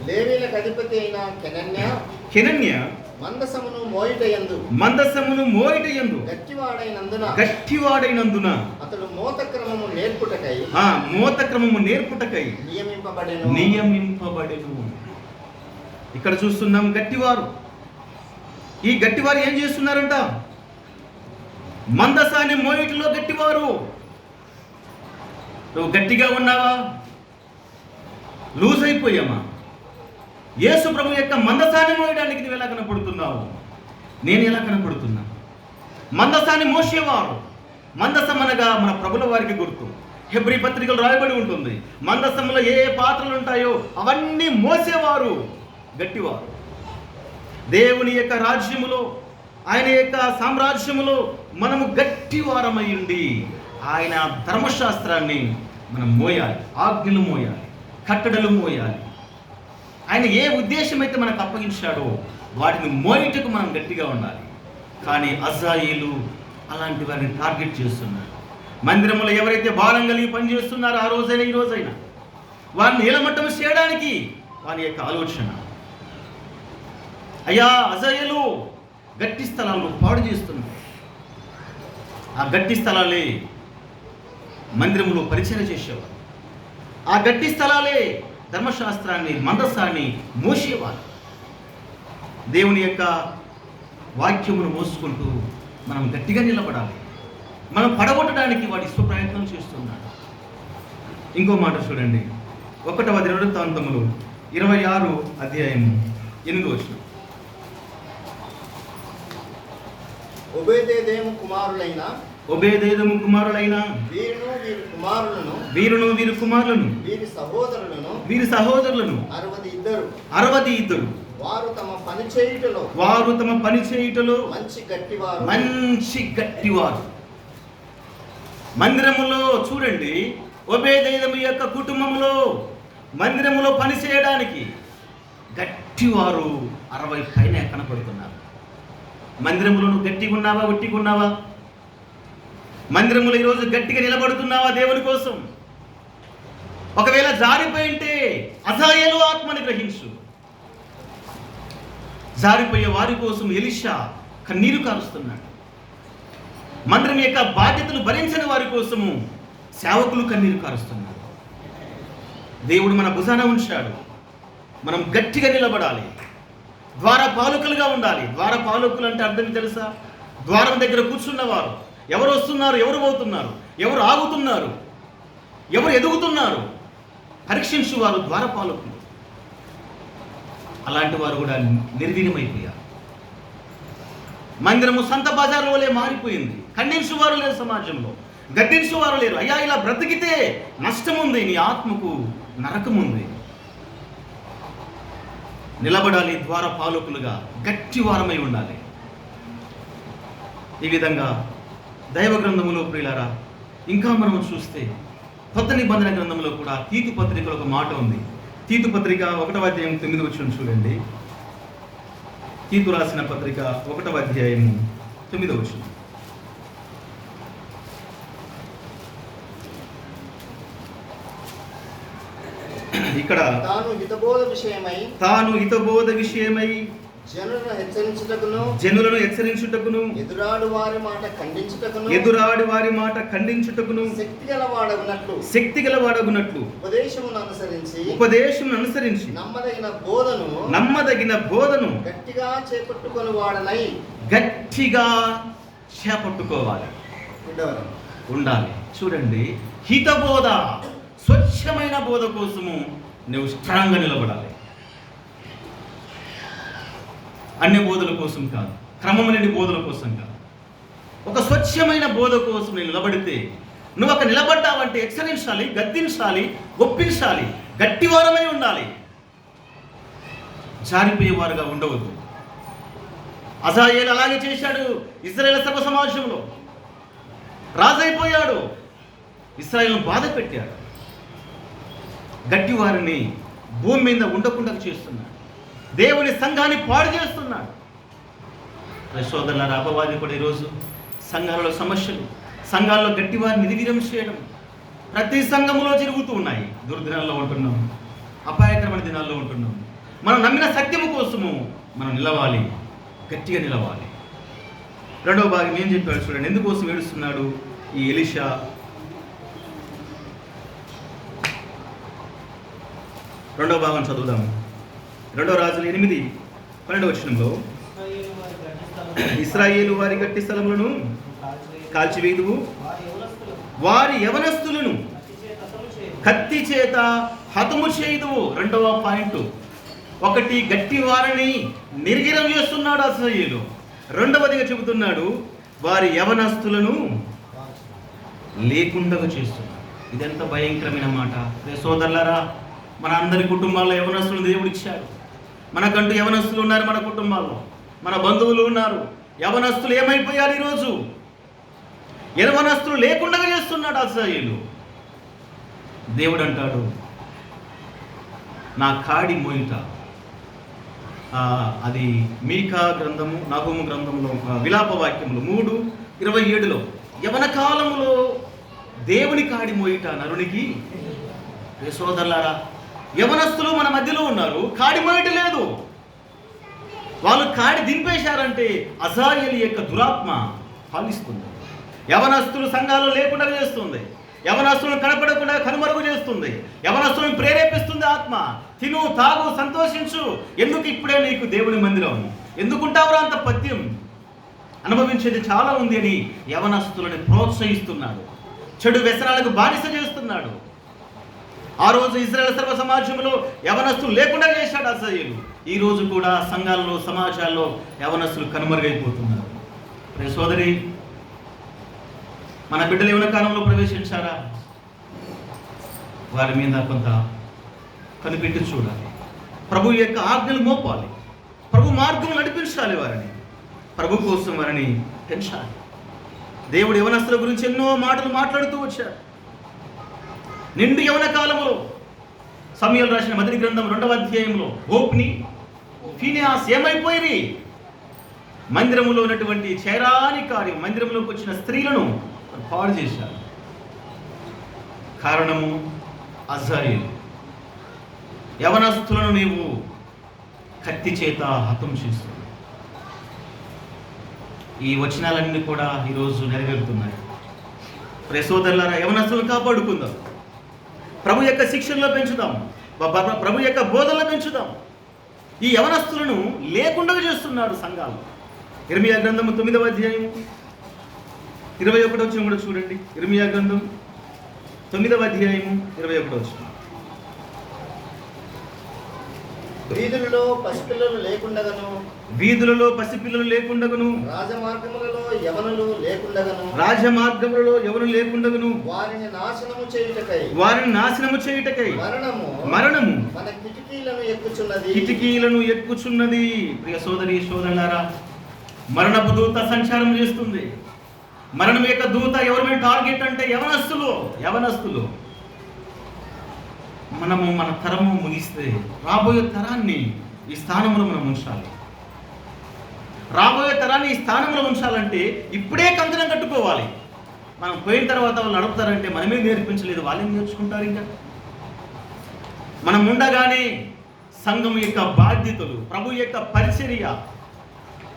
లేవీయులకు అధిపతి అయిన కెనన్య మందసమును మోయుటయందు గట్టివాడైనందున అతడు మోతక్రమము నేర్పుటకై నియమింపబడెను. ఇక్కడ చూస్తున్నాం గట్టివారు. ఈ గట్టివారు ఏం చేస్తున్నారంట? మందసాన్ని మోయిటిలో గట్టివారు. నువ్వు గట్టిగా ఉన్నావా? లూజ్ అయిపోయామా? యేసు ప్రభు యొక్క మందసాన్ని మోయడానికి నువ్వు ఎలా కనపడుతున్నావు? నేను ఎలా కనపడుతున్నా? మందసాన్ని మోసేవారు. మందసం అనగా మన ప్రభుల వారికి గుర్తు. హెబ్రీ పత్రికలు రాయబడి ఉంటుంది. మందసంలో ఏ పాత్రలు ఉంటాయో అవన్నీ మోసేవారు గట్టివారు. దేవుని యొక్క రాజ్యములో, ఆయన యొక్క సామ్రాజ్యములో మనము గట్టివారమై ఉండి ఆయన ధర్మశాస్త్రాన్ని మనం మోయాలి. ఆజ్ఞలు మోయాలి, కట్టడలు మోయాలి. ఆయన ఏ ఉద్దేశం అయితే మనకు అప్పగించాడో వాటిని మోయటకు మనం గట్టిగా ఉండాలి. కానీ అజాయేలు అలాంటి వారిని టార్గెట్ చేస్తున్నారు. మందిరంలో ఎవరైతే భారం కలిగి పనిచేస్తున్నారో ఆ రోజైనా ఈ రోజైనా వారిని నిలమట్టం చేయడానికి వారి యొక్క ఆలోచన. అయ్యా అజాయేలు గట్టి స్థలాలను పాడు చేస్తున్నారు. ఆ గట్టి స్థలాలే మందిరంలో పరిచయం చేసేవారు. ఆ గట్టి స్థలాలే ధర్మశాస్త్రాన్ని, మందసాన్ని మోసేవారు. దేవుని యొక్క వాక్యమును మోసుకుంటూ మనం గట్టిగా నిలబడాలి. మనం పడగొట్టడానికి వాడి స్వప్రయత్నం చేస్తున్నాడు. ఇంకో మాట చూడండి, 1వ దినవృత్తాంతములు 26 అధ్యాయము 8వ వచనం. ఒబేదేదోము కుమారులైన వీరును వీరి కుమారులను వీరి సహోదరులను 62 వారు తమ పని చేయుటలో మంచి గట్టివారు. మందిరములో చూడండి, ఒబేదెదోము యొక్క కుటుంబంలో మందిరములో పని చేయడానికి గట్టివారు 60 పైన కనపడుతున్నారు. మందిరములో నువ్వు గట్టిగా ఉన్నావా, ఒట్టిగా ఉన్నావా? మందిరములో ఈరోజు గట్టిగా నిలబడుతున్నావా దేవుని కోసం? ఒకవేళ జారిపోయింటే అజాయేలు ఆత్మని గ్రహించు. జారిపోయే వారి కోసం ఎలీషా కన్నీరు కారుస్తున్నాడు. మందిరం యొక్క బాధ్యతలు భరించని వారి కోసము సేవకులు కన్నీరు కారుస్తున్నారు. దేవుడు మన భుజాన ఉంచాడు. మనం గట్టిగా నిలబడాలి. ద్వారపాలకులుగా ఉండాలి. ద్వారపాలకులు అంటే అర్థం తెలుసా? ద్వారం దగ్గర కూర్చున్నవారు, ఎవరు వస్తున్నారు, ఎవరు పోతున్నారు, ఎవరు ఆగుతున్నారు, ఎవరు ఎదుగుతున్నారు పరీక్షించువారు ద్వారపాలకులు. అలాంటి వారు కూడా నిర్వీర్యమైపోయారు. మందిరము సంత బజార్లోనే మారిపోయింది. ఖండించువారు లేరు సమాజంలో, గద్దించువారు లేరు. అయ్యా ఇలా బ్రతికితే నష్టం ఉంది, నీ ఆత్మకు నరకం ఉంది. నిలబడాలి, ద్వారపాలకులుగా గట్టివారమై ఉండాలి. ఈ విధంగా దైవ గ్రంథములో ప్రియులారా, ఇంకా మనం చూస్తే కొత్త నిబంధన గ్రంథంలో కూడా తీతు పత్రికలో ఒక మాట ఉంది. తీతు పత్రిక 1వ అధ్యాయం 9వ వచనం చూడండి. తీతు రాసిన పత్రిక 1వ అధ్యాయము 9వ వచనం. ఇక్కడ తాను హితబోధ విషయమై జనులను హెచ్చరించుటకును ఎదురాడు వారి మాట ఖండించుటకును శక్తి గలవాడగునట్లు ఉపదేశమును అనుసరించి నమ్మదగిన బోధను గట్టిగా చేపట్టుకోవాలి ఉండాలి. చూడండి, హితబోధ, స్వచ్ఛమైన బోధ కోసము నువ్వు స్ట్రాంగ్గా నిలబడాలి. అన్ని బోధల కోసం కాదు, క్రమం లేని బోధల కోసం కాదు. ఒక స్వచ్ఛమైన బోధ కోసం నేను నిలబడితే, నువ్వు అక్కడ నిలబడ్డావంటే హెచ్చరించాలి, గద్దించాలి, ఒప్పించాలి, గట్టివారమై ఉండాలి, జారిపోయేవారుగా ఉండవద్దు. అజాయేలు అలాగే చేశాడు. ఇశ్రాయేలు సర్వ సమాజంలో రాజైపోయాడు, ఇశ్రాయేలును బాధ పెట్టాడు, గట్టివారిని భూమి మీద ఉండకుండా చేస్తున్నాడు, దేవుని సంఘాన్ని పాడు చేస్తున్నాడు. సోదరులారా, అపవాది కూడా ఈరోజు సంఘాలలో సమస్యలు, సంఘాల్లో గట్టివారిని నిర్వీర్యం చేయడం ప్రతి సంఘములో జరుగుతూ ఉన్నాయి. దుర్దినాల్లో ఉంటున్నాం, అపాయకరమైన దినాల్లో ఉంటున్నాం. మనం నమ్మిన సత్యము కోసము మనం నిలవాలి, గట్టిగా నిలవాలి. రెండవ భాగం ఏం చెప్పాడు చూడండి, ఎందుకోసం ఏడుస్తున్నాడు ఈ ఎలీషా. రెండవ భాగం చదువుదాము. 2 రాజులు 8:12 ఇశ్రాయేలు వారి గట్టి స్థలములను కాల్చివేయుదువు, వారి యవనస్తులను కత్తి చేత హతము చేయుదువు. రెండవ పాయింట్, ఒకటి గట్టి వారిని నిర్వీర్యం చేస్తున్నాడు అసహ్యులు. రెండవదిగా చెబుతున్నాడు, వారి యవనస్తులను లేకుండా చేస్తున్నాడు. ఇదెంత భయంకరమైన మాట. సోదరులారా, మన అందరి కుటుంబాల్లో యవనస్తులను దేవుడు ఇచ్చాడు. మనకంటూ యవనస్తులు ఉన్నారు, మన కుటుంబాల్లో మన బంధువులు ఉన్నారు. యవనస్తులు ఏమైపోయారు ఈరోజు? యవనస్తులు లేకుండా చేస్తున్నాడు అసహ్యులు. దేవుడు అంటాడు, నా కాడి మోయిట. అది మీకా గ్రంథము, నహూము గ్రంథంలో విలాప వాక్యములు 3:27 యవన కాలములో దేవుని కాడి మోయిట నరునికి. సోదరులారా, యవనస్తులు మన మధ్యలో ఉన్నారు, కాడి మోయిట లేదు. వాళ్ళు కాడి దింపేశారంటే అజాయేలు యొక్క దురాత్మ పాలిస్తుంది. యవనస్తులు సంఘాలు లేకుండా చేస్తుంది, యవనస్తులను కనపడకుండా కనుమరుగు చేస్తుంది, యవనస్తులను ప్రేరేపిస్తుంది ఆత్మ. తిను, తాగు, సంతోషించు, ఎందుకు ఇప్పుడే నీకు దేవుని మందిరం, ఎందుకుంటావురా అంత పద్యం, అనుభవించేది చాలా ఉంది అని యవనస్తులను ప్రోత్సహిస్తున్నాడు, చెడు వ్యసనాలకు బానిస చేస్తున్నాడు. ఆ రోజు ఇశ్రాయేలు సర్వ సమాజంలో యవనస్తులు లేకుండా చేశాడు అసహ్యులు. ఈ రోజు కూడా సంఘాల్లో, సమాజాల్లో యవనస్తులు కనుమరుగైపోతున్నారు. సోదరి, మన బిడ్డలు యవన కాలంలో ప్రవేశించారా? వారి మీద కొంత కనిపెట్టి చూడాలి. ప్రభు యొక్క ఆజ్ఞలు మోపాలి, ప్రభు మార్గం నడిపించాలి, వారిని ప్రభు కోసం వారిని పెంచాలి. దేవుడు యవనస్తుల గురించి ఎన్నో మాటలు మాట్లాడుతూ వచ్చాడు. నిండు యవన కాలంలో సమూయేలు రాసిన మొదటి గ్రంథం 2వ అధ్యాయంలో హోప్ని, ఫీనియాస్ ఏమైపోయి మందిరములో ఉన్నటువంటి చేరాని కార్యం, మందిరంలోకి వచ్చిన స్త్రీలను పాడు చేశారు. కారణము అజాయేలు. యవనస్తులను నీవు కత్తి చేత హతం చేస్తున్నావు. ఈ వచనాలన్నీ కూడా ఈరోజు నెరవేరుతున్నాయి. సోదరులారా, యవనస్తులను కాపాడుకుందాం, ప్రభు యొక్క శిక్షణలో పెంచుదాం, ప్రభు యొక్క బోధనలో పెంచుదాం. ఈ యవనస్తులను లేకుండా చేస్తున్నాడు సంఘాలు. ఇర్మియా గ్రంథము 9వ అధ్యాయము 21 కూడా చూడండి. ఇర్మియా గ్రంథం 9వ అధ్యాయము 21. వీధులలో పసిపిల్లలు లేకుండగను, రాజమార్గములలో యవనులు లేకుండగను, వారిని నాశనము చేయుటకై మరణము మన కిటికీలను ఎక్కుచున్నది. ప్రియ సోదరి సోదరులారా, మరణపు దూత సంచారం చేస్తుంది. మరణం యొక్క దూత ఎవరి మీద టార్గెట్ అంటే యవనస్తులు. మనము మన తరము ముగిస్తే రాబోయే తరాన్ని ఈ స్థానంలో మనం ఉంచాలి. రాబోయే తరాన్ని ఈ స్థానంలో ఉంచాలంటే ఇప్పుడే కంకణం కట్టుకోవాలి. మనం పోయిన తర్వాత వాళ్ళు నడుపుతారంటే మనమే నేర్పించలేదు, వాళ్ళేం నేర్చుకుంటారు? ఇంకా మనం ఉండగానే సంఘం యొక్క బాధ్యతలు, ప్రభు యొక్క పరిచర్య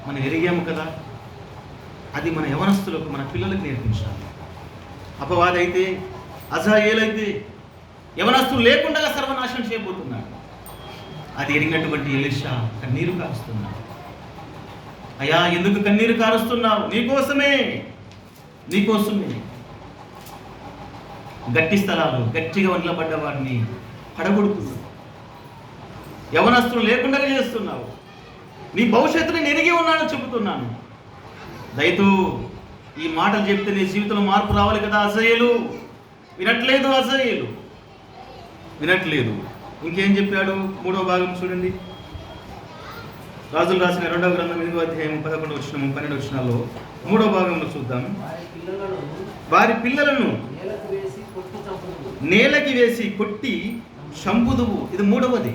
మనం ఎరిగాము కదా. అది మన యవనస్తులకు, మన పిల్లలకు నేర్పించాలి. అపవాదైతే, అజాయేలైతే యవనస్తులు లేకుండా సర్వనాశనం చేయబోతున్నాడు. అది ఎరిగినటువంటి ఎలీషా కన్నీరు కారుస్తున్నాడు. అయ్యా, ఎందుకు కన్నీరు కారుస్తున్నావు? నీకోసమే. గట్టి స్థలాలు, గట్టిగా నిలబడ్డ వాడిని పడగొడుతున్నావు. యవనస్తులు లేకుండా చేస్తున్నావు. నీ భవిష్యత్తుని నెరిగి ఉన్నానని చెబుతున్నాను. దయతో ఈ మాటలు చెప్తే నీ జీవితంలో మార్పు రావాలి కదా. అజాయేలు వినట్లేదు. ఇంకేం చెప్పాడు? 3వ భాగం చూడండి. రాజులు రాసిన 2వ గ్రంథం 8వ అధ్యాయం 11 వచనం 12 వచనాల్లో 3వ భాగంలో చూద్దాం. వారి పిల్లలను నేలకి వేసి కొట్టి చంపుదువు. ఇది 3వది.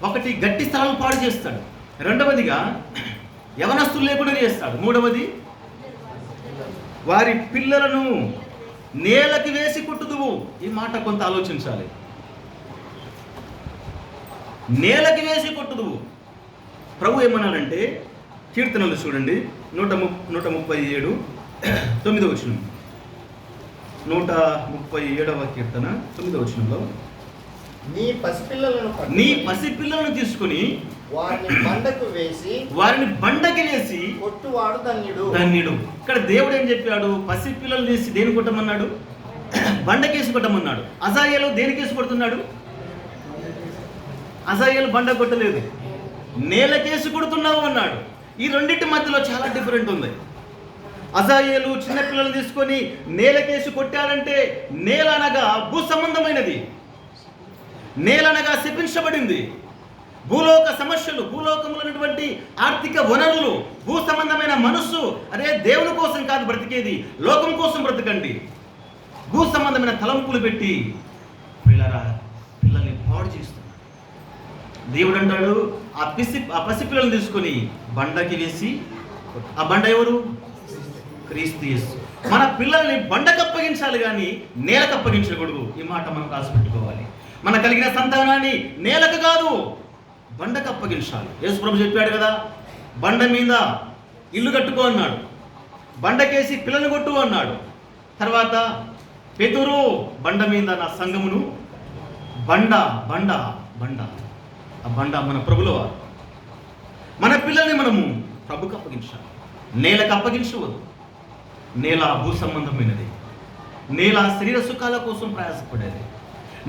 ఒకటి, గట్టి స్థలాలు పాడు చేస్తాడు. 2వదిగా యవనస్తులు లేకుండా చేస్తాడు. 3వది, వారి పిల్లలను నేలకి వేసి కొట్టుదువు. ఈ మాట కొంత ఆలోచించాలి. నేలకి వేసి కొట్టుదువు. ప్రభు ఏమన్నాడంటే, కీర్తనలు చూడండి, 137 9వ వచనం. 137వ కీర్తన 9వ వచనంలో, నీ పసిపిల్లలను తీసుకుని వారిని బండకి వేసి కొట్టువాడు ధన్యుడు. ఇక్కడ దేవుడు ఏం చెప్పాడు? పసిపిల్లలు తీసి దేని కొట్టమన్నాడు? బండకేసి కొట్టమన్నాడు. అజాయేలు దేనికేసి కొడుతున్నాడు? అజాయేలు బండ కొట్టలేదు, నేలకేసి కొడుతున్నావు అన్నాడు. ఈ రెండింటి మధ్యలో చాలా డిఫరెంట్ ఉంది. అజాయేలు చిన్నపిల్లలు తీసుకొని నేలకేసి కొట్టాడంటే, నేల అనగా భూ సంబంధమైనది, నేల అనగా శపించబడింది. భూలోక సమస్యలు, భూలోకంలో ఉన్నటువంటి ఆర్థిక వనరులు, భూ సంబంధమైన మనస్సు. అదే దేవుని కోసం కాదు బ్రతికేది, లోకం కోసం బ్రతకండి. భూ సంబంధమైన తలంపులు పెట్టి పిల్లల్ని పాడు చేస్తున్నారు. దేవుడు అంటాడు, ఆ పసిపిల్లలను తీసుకొని బండకి వేసి, ఆ బండ ఎవరు? క్రీస్తు యేసు. మన పిల్లల్ని బండకు అప్పగించాలి కానీ నేలకు అప్పగించకూడదు. ఈ మాట మనం రాసిపెట్టుకోవాలి. మన కలిగిన సంతానాన్ని నేలకు కాదు, బండకు అప్పగించాలి. యేసు ప్రభు చెప్పాడు కదా, బండ మీద ఇల్లు కట్టుకో అన్నాడు, బండకేసి పిల్లలు కొట్టు అన్నాడు. తర్వాత పేతురు, బండ మీద నా సంఘమును, బండ ఆ బండ మన ప్రభుల వారు. మన పిల్లల్ని మనము ప్రభుకు అప్పగించాలి, నేలకు అప్పగించవద్దు. నేల భూ సంబంధమైనది, నేల శరీర సుఖాల కోసం ప్రయాసపడేది,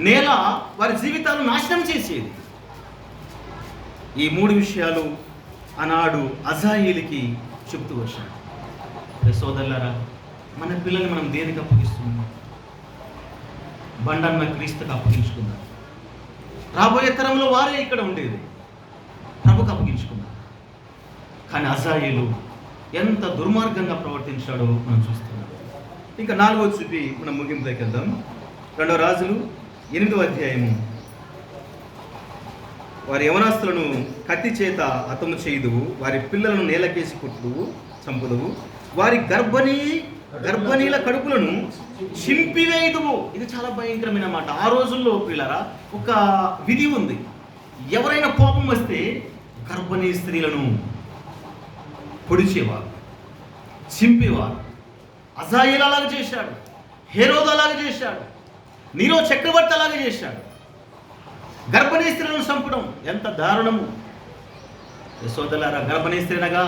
నేల వారి జీవితాలను నాశనం చేసేది. ఈ 3 విషయాలు ఆనాడు అజాయేలుకి చెబుతూ వచ్చాడు. సోదరులారా, మన పిల్లల్ని మనం దేనికి అప్పగిస్తున్నాం? బండన్న క్రీస్తుకు అప్పగించుకున్నాం. రాబోయే తరంలో వారే ఇక్కడ ఉండేది, ప్రభుకు అప్పగించుకున్నాం. కానీ అజాయేలు ఎంత దుర్మార్గంగా ప్రవర్తించాడో మనం చూస్తున్నాం. ఇంకా 4వ చూపి మనం ముగింపులోకి వెళ్దాం. 2వ రాజులు 8వ అధ్యాయము. వారి యవనస్తులను కత్తి చేత హతము చేయుదువు, వారి పిల్లలను నేలకేసి కొట్టుదువు, చంపుదువు, వారి గర్భనీల కడుపులను చింపివేయుదువు. ఇది చాలా భయంకరమైన మాట. ఆ రోజుల్లో పిల్లరా ఒక విధి ఉంది. ఎవరైనా కోపం వస్తే గర్భిణీ స్త్రీలను పొడిచేవారు, చింపేవారు. అజాయేలు అలాగే చేశాడు, హేరోదు అలాగే చేశాడు, నీరో చక్రవర్తి అలాగే చేశాడు. గర్భిణీ స్త్రీలను చంపడం ఎంత దారుణము. సోదరులారా, గర్భిణీ స్త్రీనగా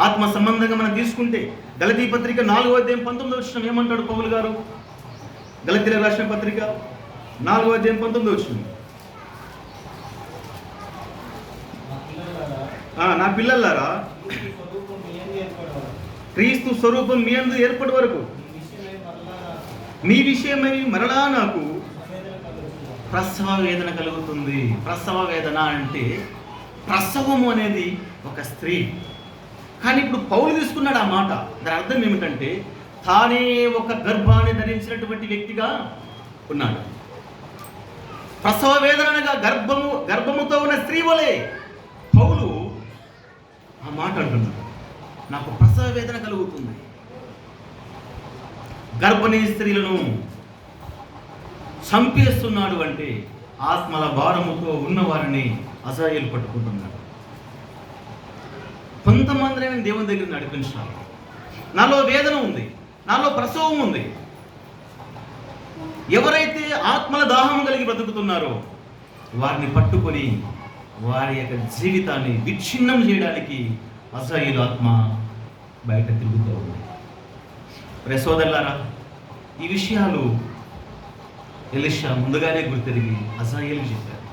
ఆత్మ సంబంధంగా మనం తీసుకుంటే గలతీ పత్రిక 4వ అధ్యాయం 19వ వచనం ఏమంటాడు పౌలు గారు? గలతీలకు రాసిన పత్రిక 4వ అధ్యాయం 19వ వచనం. నా పిల్లలారా, క్రీస్తు స్వరూపం మీ యందు ఏర్పడి వరకు మీ విషయమై మరలా నాకు ప్రసవ వేదన కలుగుతుంది. ప్రసవ వేదన అంటే ప్రసవము అనేది ఒక స్త్రీ. కానీ ఇప్పుడు పౌలు తీసుకున్నాడు ఆ మాట. దాని అర్థం ఏమిటంటే తానే ఒక గర్భాన్ని ధరించినటువంటి వ్యక్తిగా ఉన్నాడు. ప్రసవ వేదన అనగా గర్భముతో ఉన్న స్త్రీ వలె పౌలు ఆ మాట అంటున్నాడు. నాకు ప్రసవ వేదన కలుగుతుంది. గర్భిణీ స్త్రీలను చంపేస్తున్నాడు అంటే ఆత్మల భారముతో ఉన్నవారిని అజాయేలు పట్టుకుంటున్నాడు. కొంతమందిని నేను దేవుని దగ్గర నడిపించాలి. నాలో వేదన ఉంది, నాలో ప్రసవం ఉంది. ఎవరైతే ఆత్మల దాహం కలిగి బ్రతుకుతున్నారో వారిని పట్టుకొని వారి యొక్క జీవితాన్ని విచ్ఛిన్నం చేయడానికి అజాయేలు ఆత్మ బయట తిరుగుతూ ఉంది. సోదరులారా, ఈ విషయాలు ఎలీషా ముందుగానే గుర్తెరిగి అజాయేలు చెప్పారు.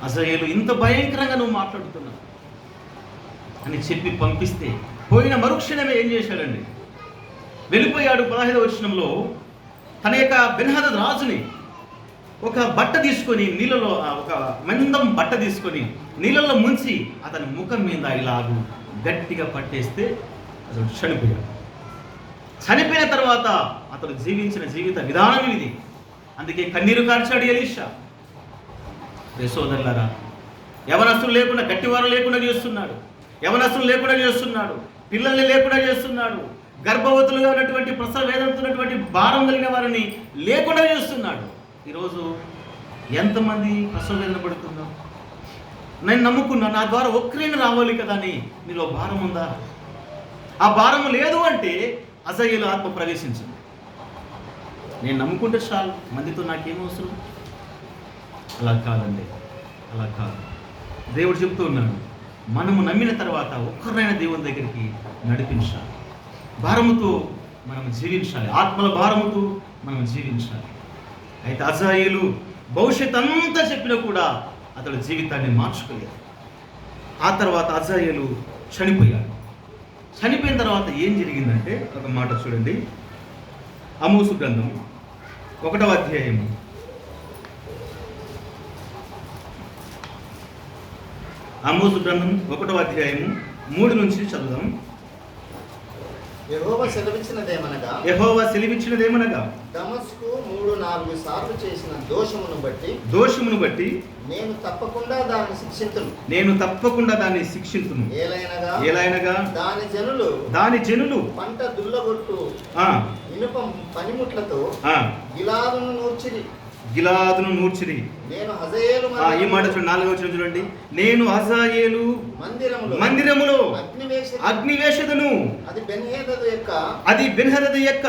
అజాయేలు ఇంత భయంకరంగా నువ్వు మాట్లాడుతున్నావు అని చెప్పి పంపిస్తే పోయిన మరుక్షణమే ఏం చేశాడండి? వెళ్ళిపోయాడు. 15వ వచనంలో తన యొక్క బెన్హదద్ రాజుని ఒక బట్ట తీసుకొని నీళ్ళలో, ఒక మందం బట్ట తీసుకొని నీళ్ళలో ముంచి అతని ముఖం మీద ఇలాగూ గట్టిగా పట్టేస్తే అతడు చనిపోయాడు. చనిపోయిన తర్వాత అతడు జీవించిన జీవిత విధానం ఇది. అందుకే కన్నీరు కార్చాడు ఎలీషా. సోదరులారా, యవనస్తులు లేకుండా, గట్టివారు లేకుండా చేస్తున్నాడు. యవనస్తులు లేకుండా చేస్తున్నాడు. పిల్లల్ని లేకుండా చేస్తున్నాడు. గర్భవతులుగా ఉన్నటువంటి, ప్రసవ వేదనతున్నటువంటి భారం కలిగిన వారిని లేకుండా చేస్తున్నాడు. ఈరోజు ఎంతమంది ప్రసవ వేదన పడుతున్నాం? నేను నమ్ముకున్నా, నా ద్వారా ఒక్కరైనా రావాలి కదా అని నీలో భారం ఉందా? ఆ భారం లేదు అంటే అజాయేలు ఆత్మ ప్రవేశించింది. నేను నమ్ముకుంటే చాలు, మందితో నాకేం అవసరం? అలా కాదండి, అలా కాదు. దేవుడు చెప్తూ ఉన్నాడు, మనము నమ్మిన తర్వాత ఒక్కరైనా దేవుని దగ్గరికి నడిపించాలి. భారముతో మనం జీవించాలి, ఆత్మల భారముతో మనం జీవించాలి. అయితే అజాయేలు భవిష్యత్ అంతా చెప్పినా కూడా అతడు జీవితాన్ని మార్చుకోలేదు. ఆ తర్వాత అజాయేలు చనిపోయాడు. చనిపోయిన తర్వాత ఏం జరిగిందంటే ఒక మాట చూడండి. ఆమోసు గ్రంథం 1వ అధ్యాయము 1వ అధ్యాయము 3 నుంచి చదువుదాం. యెహోవా సెలవిచ్చినదేమనగా దమస్కు 3-4 సార్లు చేసిన దోషమును బట్టి నేను తప్పకుండా దాన్ని శిక్షింతును. ఏలైనగా దాని జనులు పంట దుల్లగొట్టు ఇనుప పనిముట్లతో గిలాదును నూర్చిరి. ఈ మాట చూడండి, 4వ వచనం చూడండి. నేను హజాయేలు మందిరములో అగ్నివేశదును, అది బెన్హదదు యొక్క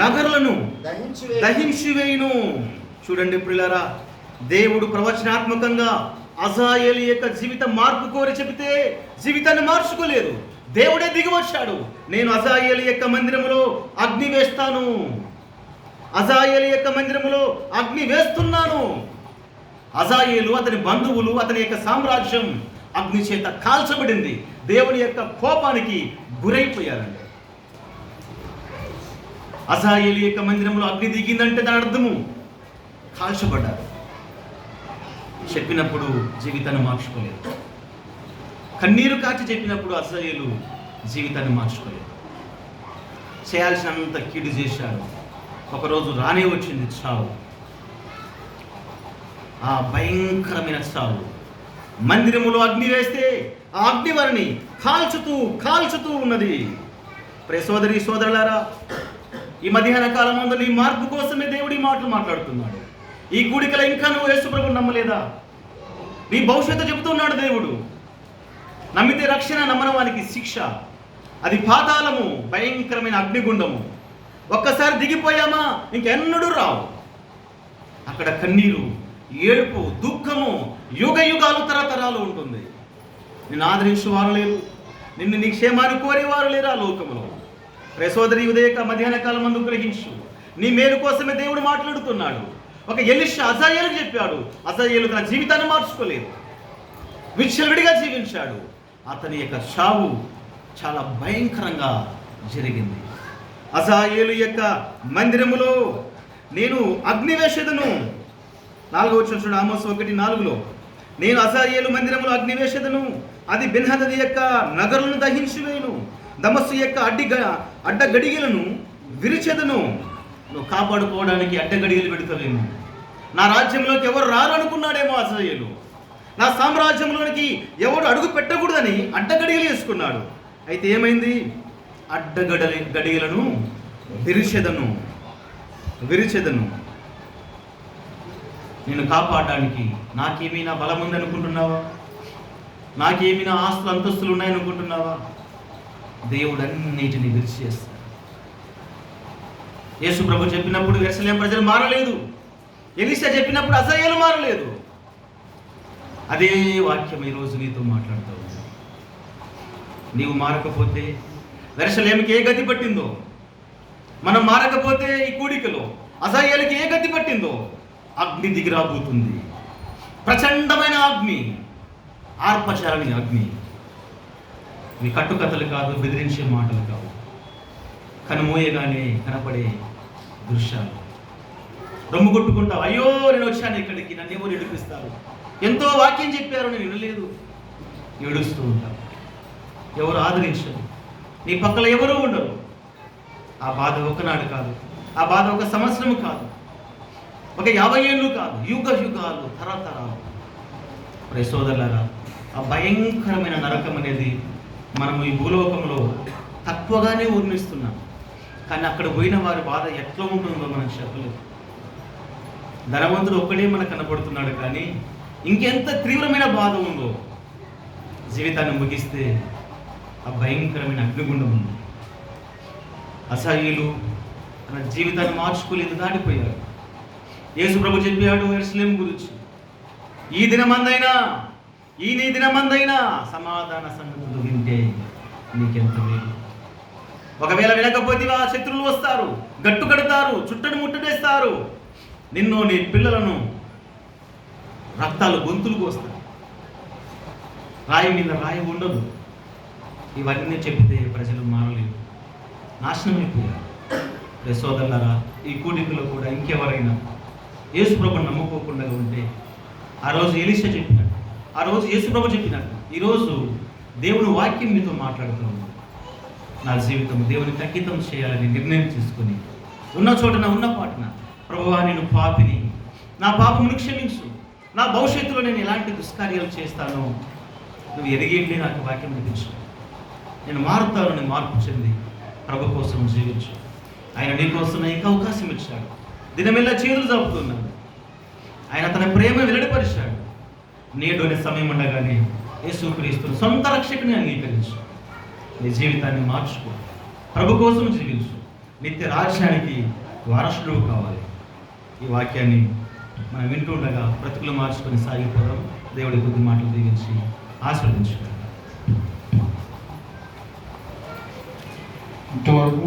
నగరులను దహించివేయును. చూడండి ప్రియులారా, దేవుడు ప్రవచనాత్మకంగా అజాయేలు యొక్క జీవిత మార్పు కోరి చెబితే జీవితాన్ని మార్చుకోలేదు. దేవుడే దిగి వచ్చాడు. నేను అజాయేలు యొక్క మందిరములో అగ్ని వేస్తాను, అజాయేలు యొక్క మందిరములో అగ్ని వేస్తున్నాను. అజాయేలు, అతని బంధువులు, అతని యొక్క సామ్రాజ్యం అగ్ని చేత కాల్చబడింది. దేవుని యొక్క కోపానికి గురైపోయారండి. అజాయేలు యొక్క మందిరంలో అగ్ని దిగిందంటే దాని అర్థము కాల్చబడ్డారు. చెప్పినప్పుడు జీవితాన్ని మార్చుకోలేదు. కన్నీరు కాచి చెప్పినప్పుడు అజాయేలు జీవితాన్ని మార్చుకోలేదు. చేయాల్సినంత కీడు చేశాడు. ఒకరోజు రానే వచ్చింది చావు. ఆ భయంకరమైన చావు. మందిరములో అగ్ని వేస్తే ఆ అగ్ని వారిని కాల్చుతూ ఉన్నది. సోదరి సోదరులారా, ఈ మధ్యాహ్న కాలం ముందు నీ మార్పు కోసమే దేవుడి మాటలు మాట్లాడుతున్నాడు. ఈ కూడికలో ఇంకా నువ్వు యేసుప్రభువుని నమ్మలేదా? నీ భవిష్యత్తు చెబుతున్నాడు దేవుడు. నమ్మితే రక్షణ, నమ్మని వానికి శిక్ష. అది పాతాళము, భయంకరమైన అగ్నిగుండము. ఒక్కసారి దిగిపోయామా ఇంకెన్నడూ రావు. అక్కడ కన్నీరు, ఏడుపు, దుఃఖము యుగ యుగాలు తరతరాలు ఉంటుంది. నిన్ను ఆదరించేవారు లేరు, నిన్ను నీ క్షేమాన్ని కోరేవారు లేరు ఆ లోకంలో. సోదరి, ఉదయక మధ్యాహ్న కాలం మందు గ్రహించు. నీ మేలు కోసమే దేవుడు మాట్లాడుతున్నాడు. ఒక ఎలీషా అజాయేలుకు చెప్పాడు. అజాయేలు తన జీవితాన్ని మార్చుకోలేదు, విచ్చలవిడిగా జీవించాడు. అతని యొక్క చావు చాలా భయంకరంగా జరిగింది. అజాయేలు యొక్క మందిరములో నేను అగ్నివేశదును. 4వ వచనం చూడండి, ఆమోసు 1:4. నేను అజాయేలు మందిరములో అగ్నివేశదును, అది బెన్హదదు యొక్క నగరులను దహించివేయును, దమస్సు యొక్క అడ్డగడిగలను విరిచెదను. నువ్వు కాపాడుకోవడానికి అడ్డగడిగలు పెడతావేమో. నా రాజ్యంలోకి ఎవరు రారు అనుకున్నాడేమో అజాయేలు. నా సామ్రాజ్యంలోనికి ఎవడు అడుగు పెట్టకూడదని అడ్డగడిగలు వేసుకున్నాడు. అయితే ఏమైంది? గడియలను విరిచెదను. నిన్ను కాపాడడానికి నాకేమీ నా బలం ఉందనుకుంటున్నావా? నాకేమీ నా ఆస్తులు అంతస్తులు ఉన్నాయనుకుంటున్నావా? దేవుడు అన్నిటిని విరిచేస్తాడు. యేసు ప్రభు చెప్పినప్పుడు యెరూషలేము ప్రజలు మారలేదు. ఎలీషా చెప్పినప్పుడు అసహ్యాలు మారలేదు. అదే వాక్యం ఈరోజు నీతో మాట్లాడుతూ ఉంది. నీవు మారకపోతే యెరూషలేముకి ఏ గతి పట్టిందో, మనం మారకపోతే ఈ కూడికలో అసహ్యాలకి ఏ గతి పట్టిందో అగ్ని దిగిరాబోతుంది. ప్రచండమైన అగ్ని, ఆర్పచారని అగ్ని. ఇవి కట్టుకథలు కాదు, బెదిరించే మాటలు కావు, కనుమోయగానే కనపడే దృశ్యాలు. రొమ్ము కొట్టుకుంటావు, అయ్యో నేను వచ్చాను ఇక్కడికి, నన్ను ఎవరు ఏడిపిస్తారు, ఎంతో వాక్యం చెప్పారు నేను వినలేదు, ఏడుస్తూ ఉంటావు. ఎవరు ఆదరించరు, నీ పక్కన ఎవరూ ఉండరు. ఆ బాధ ఒకనాడు కాదు, ఆ బాధ ఒక సంవత్సరం కాదు, ఒక 50 ఏళ్ళు కాదు, యుగ యుగాలు, తరతరాలు. మరి సోదరులారా, ఆ భయంకరమైన నరకం అనేది మనము ఈ భూలోకంలో తక్కువగానే వర్ణిస్తున్నాం. కానీ అక్కడ పోయిన వారి బాధ ఎట్లా ఉంటుందో మనం చెప్పలేదు. ధనవంతుడు ఒక్కడే మనకు కనపడుతున్నాడు, కానీ ఇంకెంత తీవ్రమైన బాధ ఉందో జీవితాన్ని ముగిస్తే ఆ భయంకరమైన అగ్నిగుండం ఉంది. అసహ్యులు తన జీవితాన్ని మార్చుకోలేదు, దాటిపోయారు. యేసు ప్రభు చెప్పాడు యెరూషలేము గురించి, ఈ దినమందైనా సమాధాన సంగతులు వింటే నీకెంత మేలు. ఒకవేళ వినకపోతే ఆ శత్రువులు వస్తారు, గట్టు కడతారు, చుట్టను ముట్టడేస్తారు, నిన్ను నీ పిల్లలను రక్తాలు గొంతులు కోస్తారు, రాయి మీద రాయి ఉండదు. ఇవన్నీ చెబితే ప్రజలు మారలేదు, నాశనం అయిపోయారు. సోదరులారా, ఈ కూడికలో కూడా ఇంకెవరైనా యేసు ప్రభుని నమ్ముకోకుండా ఉంటే, ఆ రోజు ఎలీషా చెప్పినట్టు, ఆ రోజు యేసు ప్రభు చెప్పినట్టు, ఈరోజు దేవుని వాక్యం మీతో మాట్లాడుతూ ఉంది. నా జీవితం దేవునికి అంకితం చేయాలని నిర్ణయం తీసుకుని ఉన్న చోటన ఉన్న పాటన, ప్రభువా నేను పాపిని, నా పాపమును క్షమించు, నా భవిష్యత్తులో నేను ఎలాంటి దుష్కార్యాలు చేస్తానో నువ్వు ఎరిగేంటి నాకు వాక్యం వినిపించు, నేను మారుతాను, నేను మార్పు చెంది ప్రభు కోసం జీవించు. ఆయన నీ కోసం ఇంకా అవకాశం ఇచ్చాడు. దినమెల్లా చేతులు చాపుతున్నాడు. ఆయన తన ప్రేమ వెల్లడిపరిచాడు. నేడు అనే సమయం ఉండగానే యేసుక్రీస్తును సొంత రక్షకుని అంగీకరించు. నీ జీవితాన్ని మార్చుకో, ప్రభు కోసం జీవించు, నిత్య రాజ్యానికి వారసుడు కావాలి. ఈ వాక్యాన్ని మనం వింటూ ఉండగా బ్రతుకులు మార్చుకొని సాగిపోవడం. దేవుడి కొద్ది మాటలు దీవించి ఆస్వాదించుకోవాలి. ఇంతవరకు